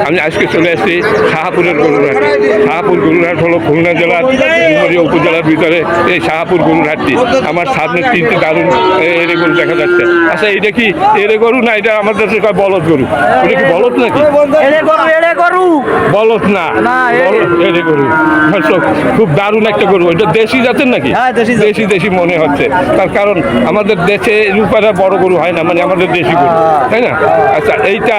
আমি আজকে চলে আসছি শাহপুরের গরুরহাট। শাহপুর গরুরহাট হলো খুলনা জেলার ডুমুরিয়া উপজেলার ভিতরে এই শাহপুর গরুরহাটটি। আমার সামনে 3টি দারুণ এড়ে গরু দেখা যাচ্ছে। আচ্ছা এইটা কি এড়ে গরু না এটা আমাদের বলদ গরু? এটা কি বলদ নাকি? বলদ না, এড়ে গরু। খুব দারুণ একটা গরু। এটা দেশি জাতের নাকি? দেশি মনে হচ্ছে, তার কারণ আমাদের দেশে রূপারা বড় গরু হয় না, মানে আমাদের দেশি গরু, তাই না? আচ্ছা এইটা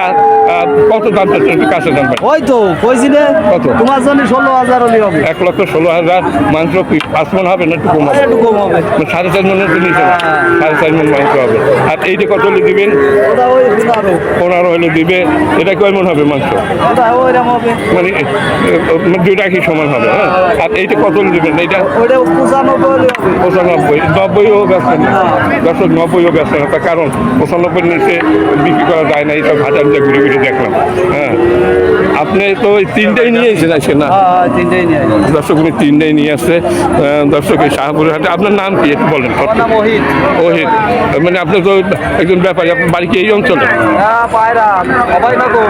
কত দাম চাচ্ছে? একটু কাছে দাম ওই তো কইছি না কত? তোমার জন্য 16,000 হলে হবে। 1,16,000। মাংস কি 5 মণ হবে না একটু কম হবে? একটু কম হবে। 4.5 মণের তো নিচে না, 4.5 মণ মাংস হবে। আর এইটা কত হলে দিবেন? ওটা ওই 15 হলে দিবে। এটা কয় মণ হবে মাংস? ওটা ওইরকম হবে, মানে দুইটা কি সমান হবে? হ্যাঁ। আর এইটা কত হলে দিবেন? এইটা ওইটা 95 হলে হবে। 95, 90ও ব্যস্ত না। 90ও ব্যস্ত না, তার কারণ 95 নিচে বিক্রি করা যায় না। এইসব হাজার ঘুরে ঘুরে দেখলাম। হ্যাঁ, আপনি তো ওই 3টাই নিয়ে এসেছেন আজকে না? হ্যাঁ, 3টাই নিয়ে আসি। দর্শক উনি 3টাই নিয়ে আসছে। দর্শক এই শাহপুরের হাটে। আপনার নাম কি একটু বলেন? নাম ওহিদ। ওহিদ। মানে আপনি তো একজন ব্যাপারী, আপনার বাড়ি কি এই অঞ্চলে? হ্যাঁ, পায়রা অভয়নগর।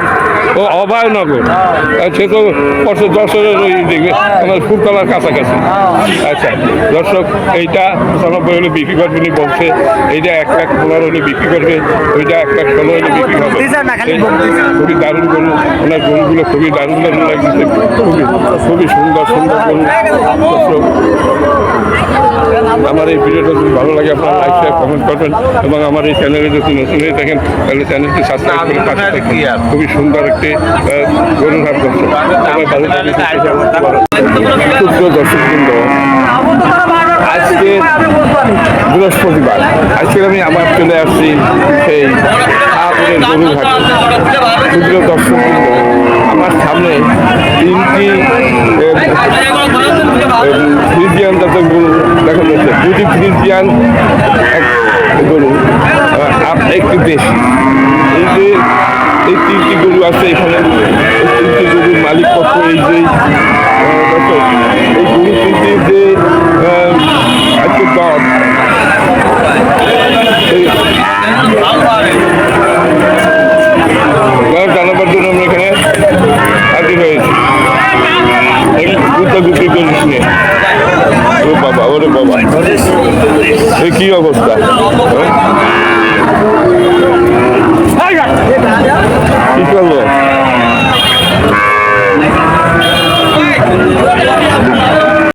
ও অভয়নগর। সে তো 10 ওই দেখবে আমার ফুলতলার কাছাকাছি। আচ্ছা দর্শক, এইটা 95 হলে বিক্রি করবে উনি বলছে। এইটা 1,15,000 হলে বিক্রি করবে, ওইটা 1,16,000 হলে বিক্রি হবে। খুবই দারুণ গরু, ওনার গরুগুলো খুবই দারুণ লাগছে। খুবই সুন্দর গরু। দর্শক, আমার এই ভিডিওটা যদি ভালো লাগে আপনারা লাইক শেয়ার কমেন্ট করবেন, এবং আমার এই চ্যানেলে যদি নতুন হয়ে থাকেন তাহলে চ্যানেলটি সাবস্ক্রাইব করে পাশে থাকবেন। খুবই সুন্দর একটি গরুর হাট করছে। সবাই ভালো থাকবেন। দর্শকবৃন্দ, আজকে বৃহস্পতিবার, আজকে আমি আবার চলে আসছি সেই শাহপুরের গরুর হাটে। ক্ষুদ্র দর্শকবৃন্দ, আমার সামনে 3টি ফ্রিজিয়ান জাতের গরু দেখা যাচ্ছে। 2টি ফ্রিজিয়ান এক গরু, একটি দেশি। এই যে এই 3টি গরু আছে এখানে, এই 3টি গরুর মালিক পক্ষ এই যে এই গরু 3টি যে আজকে দর জানাবার জন্য আমরা এখানে হাজির হয়েছি। গুটি গরু নিয়ে। ও বাবা, ওরে বাবা, এই কি অবস্থা! কি করবো?